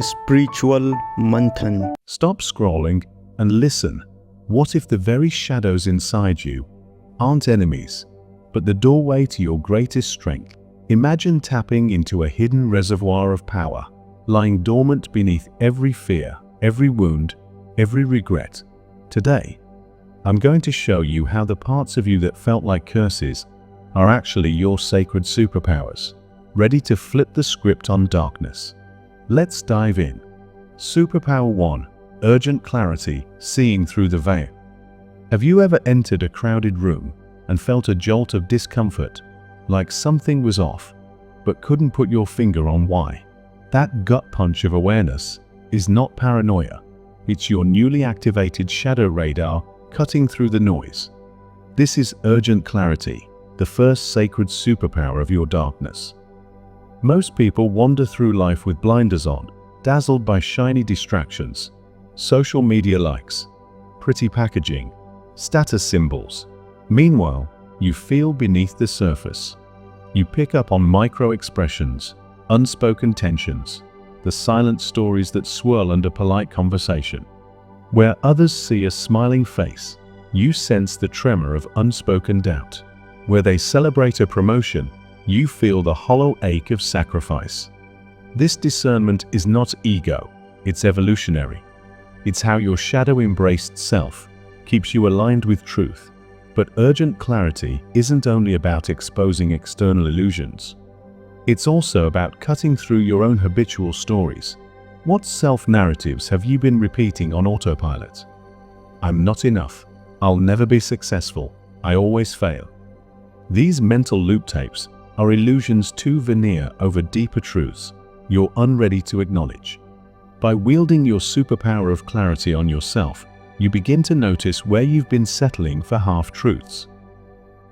Spiritual Manthan. Stop scrolling and listen. What if the very shadows inside you aren't enemies, but the doorway to your greatest strength? Imagine tapping into a hidden reservoir of power, lying dormant beneath every fear, every wound, every regret. Today, I'm going to show you how the parts of you that felt like curses are actually your sacred superpowers, ready to flip the script on darkness. Let's dive in. Superpower 1. Urgent clarity, seeing through the veil. Have you ever entered a crowded room and felt a jolt of discomfort, like something was off, but couldn't put your finger on why? That gut punch of awareness is not paranoia. It's your newly activated shadow radar cutting through the noise. This is urgent clarity, the first sacred superpower of your darkness. Most people wander through life with blinders on, dazzled by shiny distractions, social media likes, pretty packaging, status symbols. Meanwhile, you feel beneath the surface. You pick up on micro-expressions, unspoken tensions, the silent stories that swirl under polite conversation. Where others see a smiling face, you sense the tremor of unspoken doubt. Where they celebrate a promotion, you feel the hollow ache of sacrifice. This discernment is not ego, it's evolutionary. It's how your shadow-embraced self keeps you aligned with truth. But urgent clarity isn't only about exposing external illusions. It's also about cutting through your own habitual stories. What self-narratives have you been repeating on autopilot? I'm not enough. I'll never be successful. I always fail. These mental loop tapes are illusions too veneer over deeper truths you're unready to acknowledge. By wielding your superpower of clarity on yourself, you begin to notice where you've been settling for half-truths.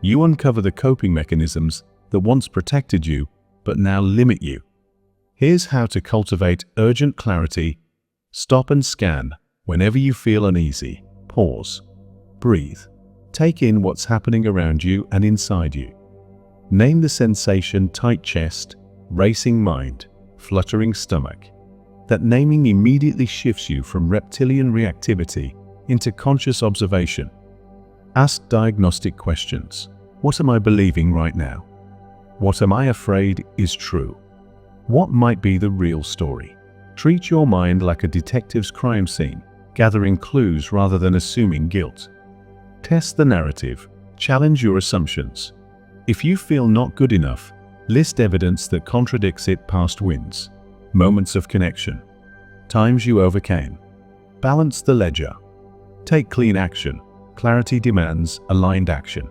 You uncover the coping mechanisms that once protected you, but now limit you. Here's how to cultivate urgent clarity. Stop and scan. Whenever you feel uneasy, pause. Breathe. Take in what's happening around you and inside you. Name the sensation: tight chest, racing mind, fluttering stomach. That naming immediately shifts you from reptilian reactivity into conscious observation. Ask diagnostic questions. What am I believing right now? What am I afraid is true? What might be the real story? Treat your mind like a detective's crime scene, gathering clues rather than assuming guilt. Test the narrative. Challenge your assumptions. If you feel not good enough, list evidence that contradicts it: past wins, moments of connection, times you overcame. Balance the ledger. Take clean action. Clarity demands aligned action.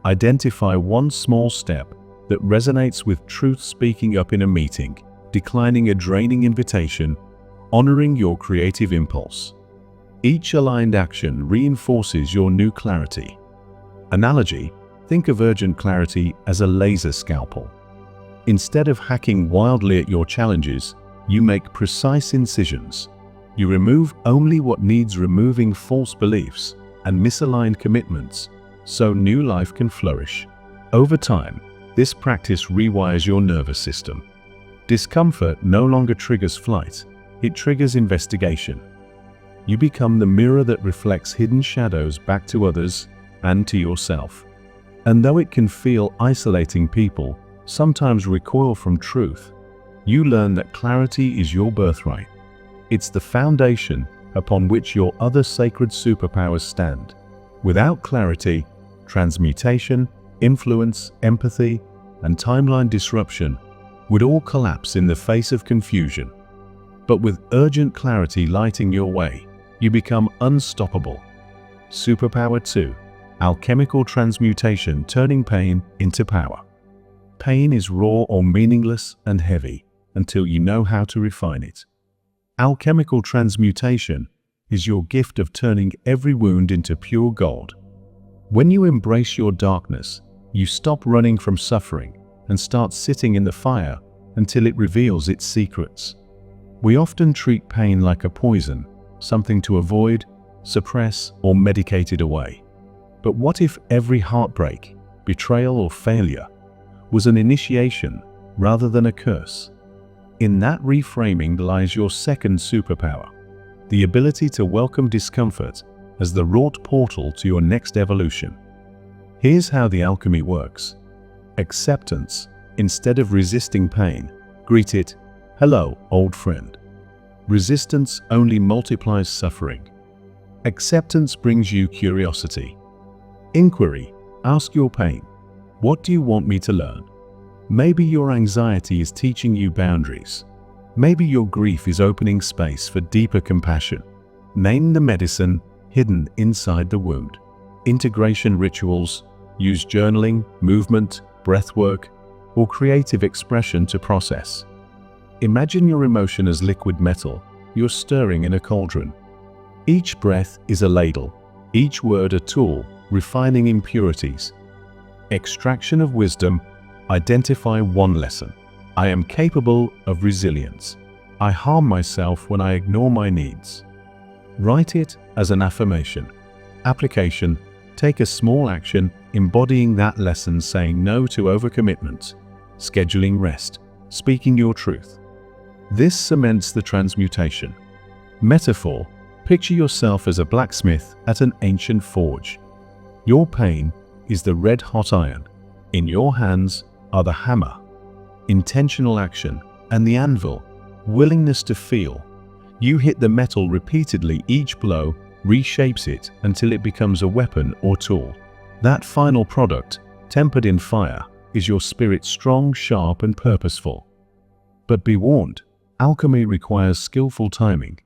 Identify one small step that resonates with truth: speaking up in a meeting, declining a draining invitation, honoring your creative impulse. Each aligned action reinforces your new clarity. Analogy: think of urgent clarity as a laser scalpel. Instead of hacking wildly at your challenges, you make precise incisions. You remove only what needs removing: false beliefs and misaligned commitments, so new life can flourish. Over time, this practice rewires your nervous system. Discomfort no longer triggers flight, it triggers investigation. You become the mirror that reflects hidden shadows back to others and to yourself. And though it can feel isolating, people sometimes recoil from truth, you learn that clarity is your birthright. It's the foundation upon which your other sacred superpowers stand. Without clarity, transmutation, influence, empathy, and timeline disruption would all collapse in the face of confusion. But with urgent clarity lighting your way, you become unstoppable. Superpower 2. Alchemical transmutation, turning pain into power. Pain is raw or meaningless and heavy until you know how to refine it. Alchemical transmutation is your gift of turning every wound into pure gold. When you embrace your darkness, you stop running from suffering and start sitting in the fire until it reveals its secrets. We often treat pain like a poison, something to avoid, suppress, or medicate it away. But what if every heartbreak, betrayal, or failure was an initiation rather than a curse? In that reframing lies your second superpower, the ability to welcome discomfort as the wrought portal to your next evolution. Here's how the alchemy works. Acceptance. Instead of resisting pain, greet it, "Hello, old friend." Resistance only multiplies suffering. Acceptance brings you curiosity. Inquiry. Ask your pain, "What do you want me to learn?" Maybe your anxiety is teaching you boundaries. Maybe your grief is opening space for deeper compassion. Name the medicine hidden inside the wound. Integration rituals. Use journaling, movement, breathwork, or creative expression to process. Imagine your emotion as liquid metal you're stirring in a cauldron. Each breath is a ladle, each word a tool, refining impurities. Extraction of wisdom. Identify one lesson. I am capable of resilience. I harm myself when I ignore my needs. Write it as an affirmation. Application. Take a small action embodying that lesson, saying no to overcommitment, scheduling rest, speaking your truth. This cements the transmutation. Metaphor. Picture yourself as a blacksmith at an ancient forge. Your pain is the red-hot iron. In your hands are the hammer, intentional action, and the anvil, willingness to feel. You hit the metal repeatedly. Each blow reshapes it until it becomes a weapon or tool. That final product, tempered in fire, is your spirit, strong, sharp, and purposeful. But be warned, alchemy requires skillful timing.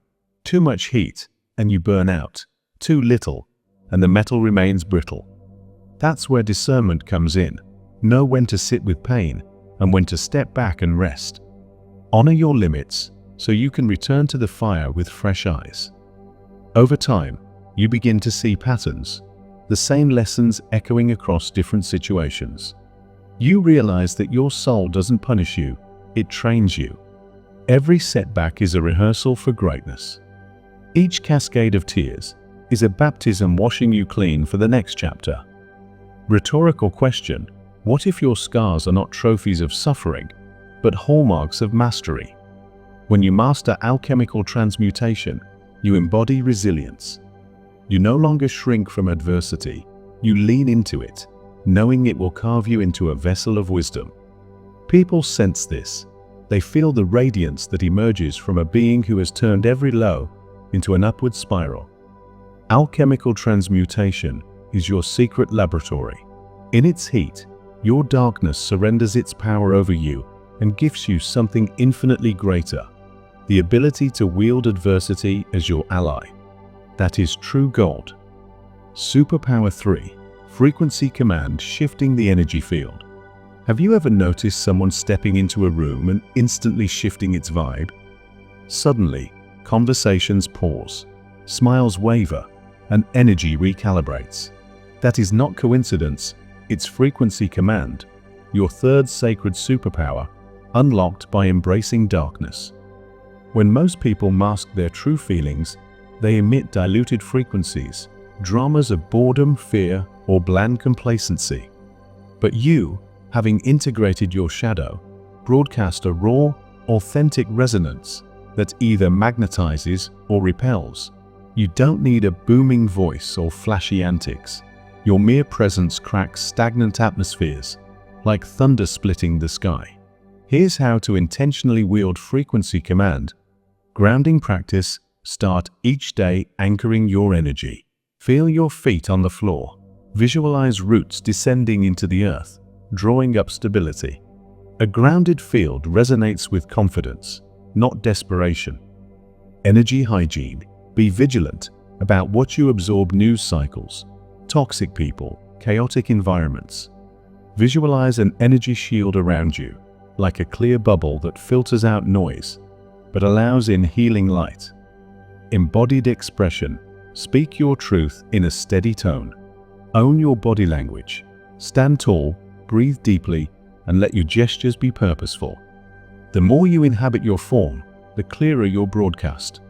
Too much heat, and you burn out. Too little, and the metal remains brittle. That's where discernment comes in. Know when to sit with pain, and when to step back and rest. Honor your limits, so you can return to the fire with fresh eyes. Over time, you begin to see patterns, the same lessons echoing across different situations. You realize that your soul doesn't punish you, it trains you. Every setback is a rehearsal for greatness. Each cascade of tears is a baptism washing you clean for the next chapter. Rhetorical question: what if your scars are not trophies of suffering, but hallmarks of mastery? When you master alchemical transmutation, you embody resilience. You no longer shrink from adversity, you lean into it, knowing it will carve you into a vessel of wisdom. People sense this. They feel the radiance that emerges from a being who has turned every low into an upward spiral. Alchemical transmutation is your secret laboratory. In its heat, your darkness surrenders its power over you and gives you something infinitely greater: the ability to wield adversity as your ally. That is true gold. Superpower 3. Frequency command, shifting the energy field. Have you ever noticed someone stepping into a room and instantly shifting its vibe? Suddenly, conversations pause, smiles waver, and energy recalibrates. That is not coincidence, it's frequency command, your third sacred superpower, unlocked by embracing darkness. When most people mask their true feelings, they emit diluted frequencies, dramas of boredom, fear, or bland complacency. But you, having integrated your shadow, broadcast a raw, authentic resonance that either magnetizes or repels. You don't need a booming voice or flashy antics. Your mere presence cracks stagnant atmospheres, like thunder splitting the sky. Here's how to intentionally wield frequency command. Grounding practice. Start each day anchoring your energy. Feel your feet on the floor. Visualize roots descending into the earth, drawing up stability. A grounded field resonates with confidence, not desperation. Energy hygiene. Be vigilant about what you absorb: news cycles, toxic people, chaotic environments. Visualize an energy shield around you, like a clear bubble that filters out noise, but allows in healing light. Embodied expression. Speak your truth in a steady tone. Own your body language. Stand tall, breathe deeply, and let your gestures be purposeful. The more you inhabit your form, the clearer your broadcast.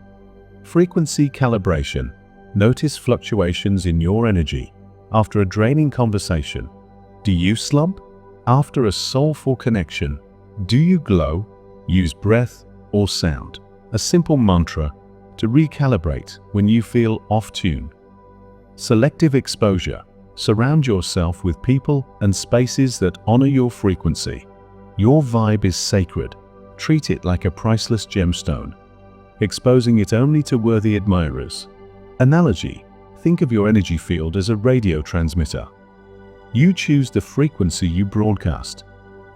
Frequency calibration. Notice fluctuations in your energy. After a draining conversation, do you slump? After a soulful connection, do you glow? Use breath or sound, a simple mantra, to recalibrate when you feel off tune. Selective exposure. Surround yourself with people and spaces that honor your frequency. Your vibe is sacred. Treat it like a priceless gemstone, exposing it only to worthy admirers. Analogy: think of your energy field as a radio transmitter. You choose the frequency you broadcast.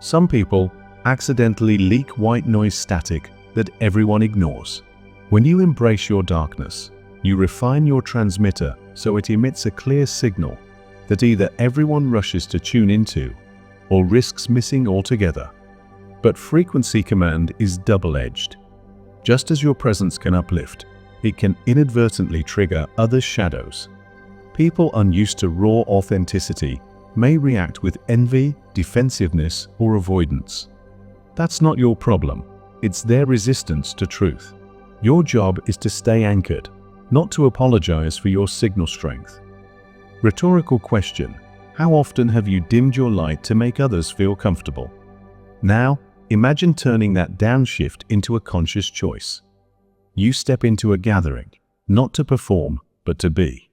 Some people accidentally leak white noise static that everyone ignores. When you embrace your darkness, you refine your transmitter so it emits a clear signal that either everyone rushes to tune into or risks missing altogether. But frequency command is double-edged. Just as your presence can uplift, it can inadvertently trigger others' shadows. People unused to raw authenticity may react with envy, defensiveness, or avoidance. That's not your problem. It's their resistance to truth. Your job is to stay anchored, not to apologize for your signal strength. Rhetorical question: how often have you dimmed your light to make others feel comfortable? Now, imagine turning that downshift into a conscious choice. You step into a gathering, not to perform, but to be.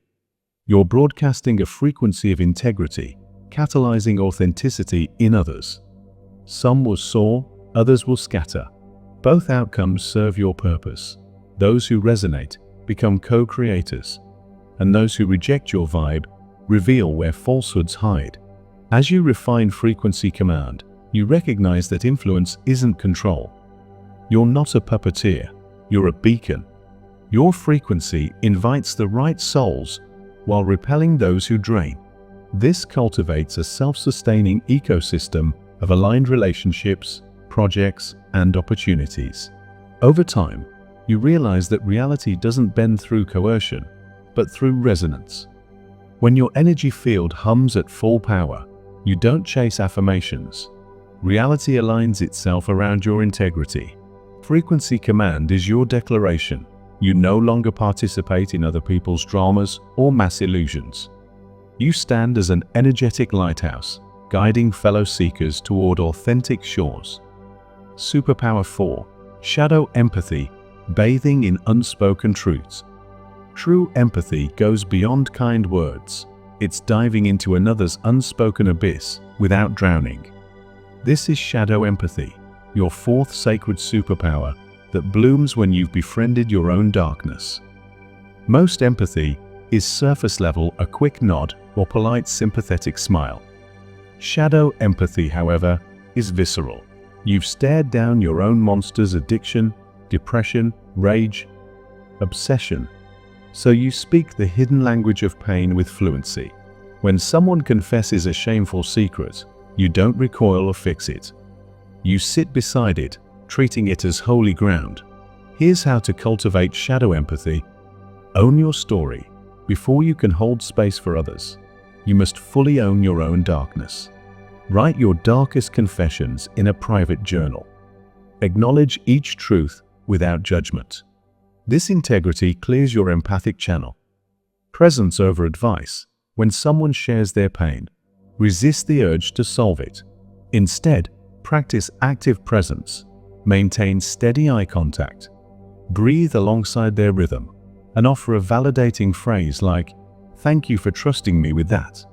You're broadcasting a frequency of integrity, catalyzing authenticity in others. Some will soar, others will scatter. Both outcomes serve your purpose. Those who resonate become co-creators, and those who reject your vibe reveal where falsehoods hide. As you refine frequency command, you recognize that influence isn't control. You're not a puppeteer, you're a beacon. Your frequency invites the right souls while repelling those who drain. This cultivates a self-sustaining ecosystem of aligned relationships, projects, and opportunities. Over time, you realize that reality doesn't bend through coercion, but through resonance. When your energy field hums at full power, you don't chase affirmations. Reality aligns itself around your integrity. Frequency command is your declaration. You no longer participate in other people's dramas or mass illusions. You stand as an energetic lighthouse, guiding fellow seekers toward authentic shores. Superpower 4. Shadow empathy, bathing in unspoken truths. True empathy goes beyond kind words. It's diving into another's unspoken abyss without drowning. This is shadow empathy, your fourth sacred superpower that blooms when you've befriended your own darkness. Most empathy is surface level, a quick nod or polite sympathetic smile. Shadow empathy, however, is visceral. You've stared down your own monster's addiction, depression, rage, obsession. So you speak the hidden language of pain with fluency. When someone confesses a shameful secret, you don't recoil or fix it. You sit beside it, treating it as holy ground. Here's how to cultivate shadow empathy. Own your story. Before you can hold space for others, you must fully own your own darkness. Write your darkest confessions in a private journal. Acknowledge each truth without judgment. This integrity clears your empathic channel. Presence over advice. When someone shares their pain, resist the urge to solve it. Instead, practice active presence. Maintain steady eye contact. Breathe alongside their rhythm and offer a validating phrase like, "Thank you for trusting me with that."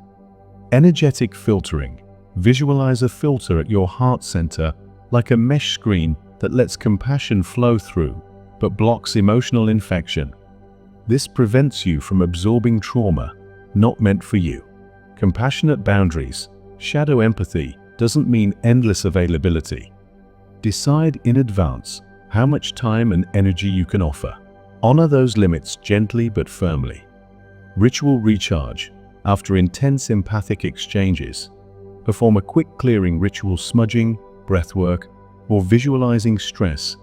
Energetic filtering. Visualize a filter at your heart center like a mesh screen that lets compassion flow through but blocks emotional infection. This prevents you from absorbing trauma not meant for you. Compassionate boundaries. Shadow empathy doesn't mean endless availability. Decide in advance how much time and energy you can offer. Honor those limits gently but firmly. Ritual recharge. After intense empathic exchanges, perform a quick clearing ritual, smudging, breathwork, or visualizing stress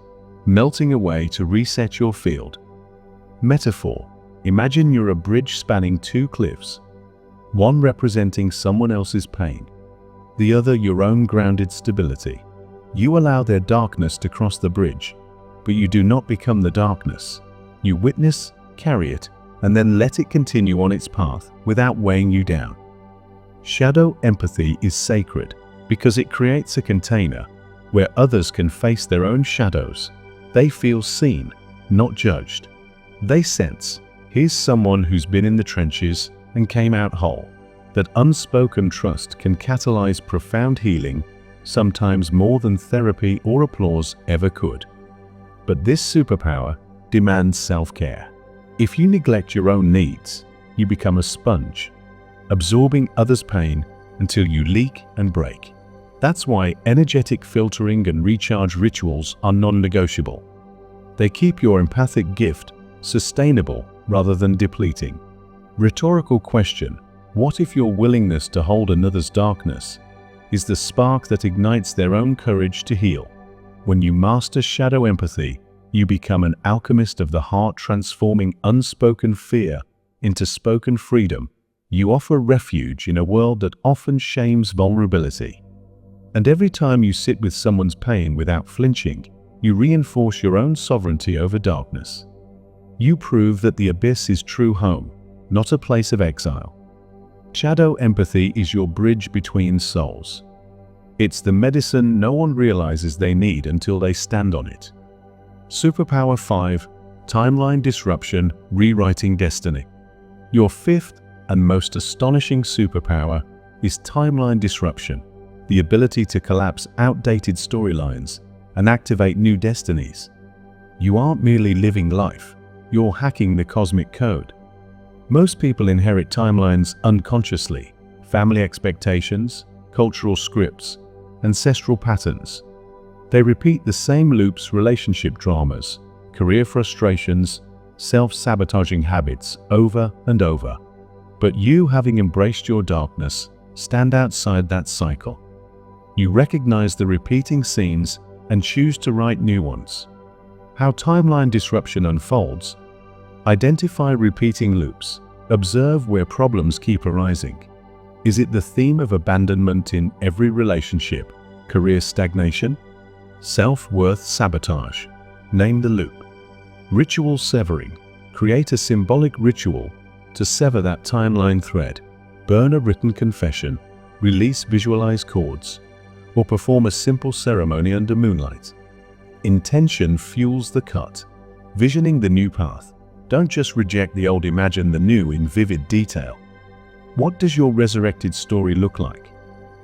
melting away to reset your field. Metaphor. Imagine you're a bridge spanning two cliffs, one representing someone else's pain, the other your own grounded stability. You allow their darkness to cross the bridge, but you do not become the darkness. You witness, carry it, and then let it continue on its path without weighing you down. Shadow empathy is sacred because it creates a container where others can face their own shadows. They feel seen, not judged. They sense, here's someone who's been in the trenches and came out whole. That unspoken trust can catalyze profound healing, sometimes more than therapy or applause ever could. But this superpower demands self-care. If you neglect your own needs, you become a sponge, absorbing others' pain until you leak and break. That's why energetic filtering and recharge rituals are non-negotiable. They keep your empathic gift sustainable rather than depleting. Rhetorical question: what if your willingness to hold another's darkness is the spark that ignites their own courage to heal? When you master shadow empathy, you become an alchemist of the heart, transforming unspoken fear into spoken freedom. You offer refuge in a world that often shames vulnerability. And every time you sit with someone's pain without flinching, you reinforce your own sovereignty over darkness. You prove that the abyss is true home, not a place of exile. Shadow empathy is your bridge between souls. It's the medicine no one realizes they need until they stand on it. Superpower 5: Timeline Disruption, Rewriting Destiny. Your fifth and most astonishing superpower is timeline disruption, the ability to collapse outdated storylines and activate new destinies. You aren't merely living life, you're hacking the cosmic code. Most people inherit timelines unconsciously: family expectations, cultural scripts, ancestral patterns. They repeat the same loops: relationship dramas, career frustrations, self-sabotaging habits over and over. But you, having embraced your darkness, stand outside that cycle. You recognize the repeating scenes and choose to write new ones. How timeline disruption unfolds: identify repeating loops. Observe where problems keep arising. Is it the theme of abandonment in every relationship, career stagnation, self-worth sabotage? Name the loop. Ritual severing. Create a symbolic ritual to sever that timeline thread. Burn a written confession, release visualized chords, or perform a simple ceremony under moonlight. Intention fuels the cut. Visioning the new path. Don't just reject the old, imagine the new in vivid detail. What does your resurrected story look like?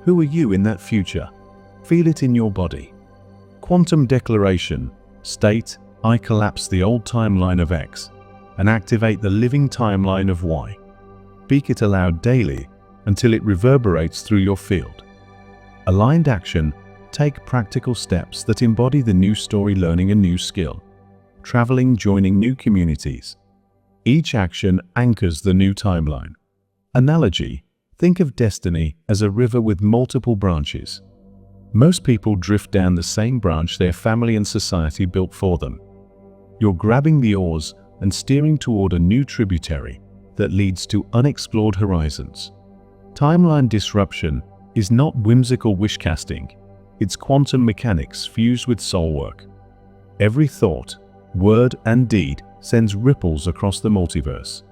Who are you in that future? Feel it in your body. Quantum declaration. State, I collapse the old timeline of X and activate the living timeline of Y. Speak it aloud daily until it reverberates through your field. Aligned action. Take practical steps that embody the new story, learning a new skill, traveling, joining new communities. Each action anchors the new timeline. Analogy. Think of destiny as a river with multiple branches. Most people drift down the same branch their family and society built for them. You're grabbing the oars and steering toward a new tributary that leads to unexplored horizons. Timeline disruption is not whimsical wish-casting. It's quantum mechanics fused with soul work. Every thought, word, and deed sends ripples across the multiverse.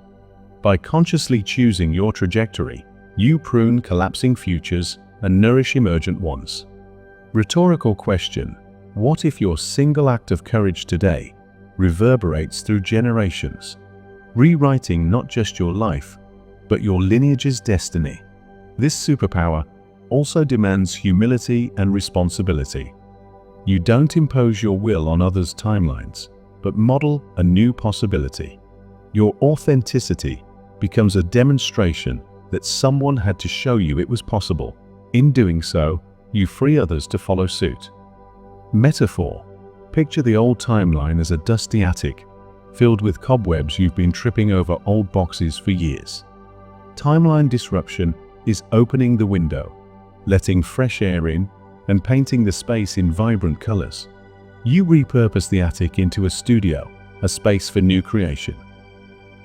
By consciously choosing your trajectory, you prune collapsing futures and nourish emergent ones. Rhetorical question: what if your single act of courage today reverberates through generations, rewriting not just your life, but your lineage's destiny? This superpower also demands humility and responsibility. You don't impose your will on others' timelines, but model a new possibility. Your authenticity becomes a demonstration that someone had to show you it was possible. In doing so, you free others to follow suit. Metaphor. Picture the old timeline as a dusty attic, filled with cobwebs you've been tripping over old boxes for years. Timeline disruption is opening the window, letting fresh air in, and painting the space in vibrant colors. You repurpose the attic into a studio, a space for new creation.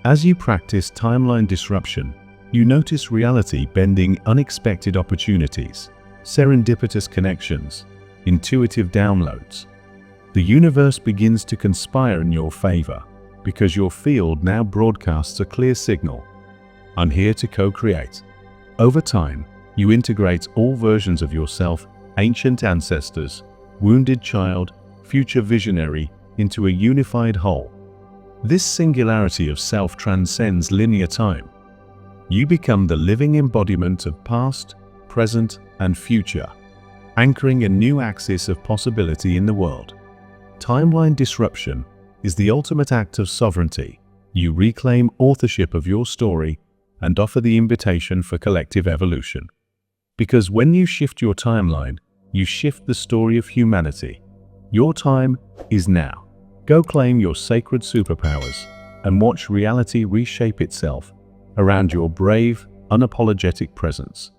As you practice timeline disruption, you notice reality bending, unexpected opportunities, serendipitous connections, intuitive downloads. The universe begins to conspire in your favor because your field now broadcasts a clear signal: I'm here to co-create. Over time, you integrate all versions of yourself, ancient ancestors, wounded child, future visionary, into a unified whole. This singularity of self transcends linear time. You become the living embodiment of past, present, and future, anchoring a new axis of possibility in the world. Timeline disruption is the ultimate act of sovereignty. You reclaim authorship of your story and offer the invitation for collective evolution. Because when you shift your timeline, you shift the story of humanity. Your time is now. Go claim your sacred superpowers and watch reality reshape itself around your brave, unapologetic presence.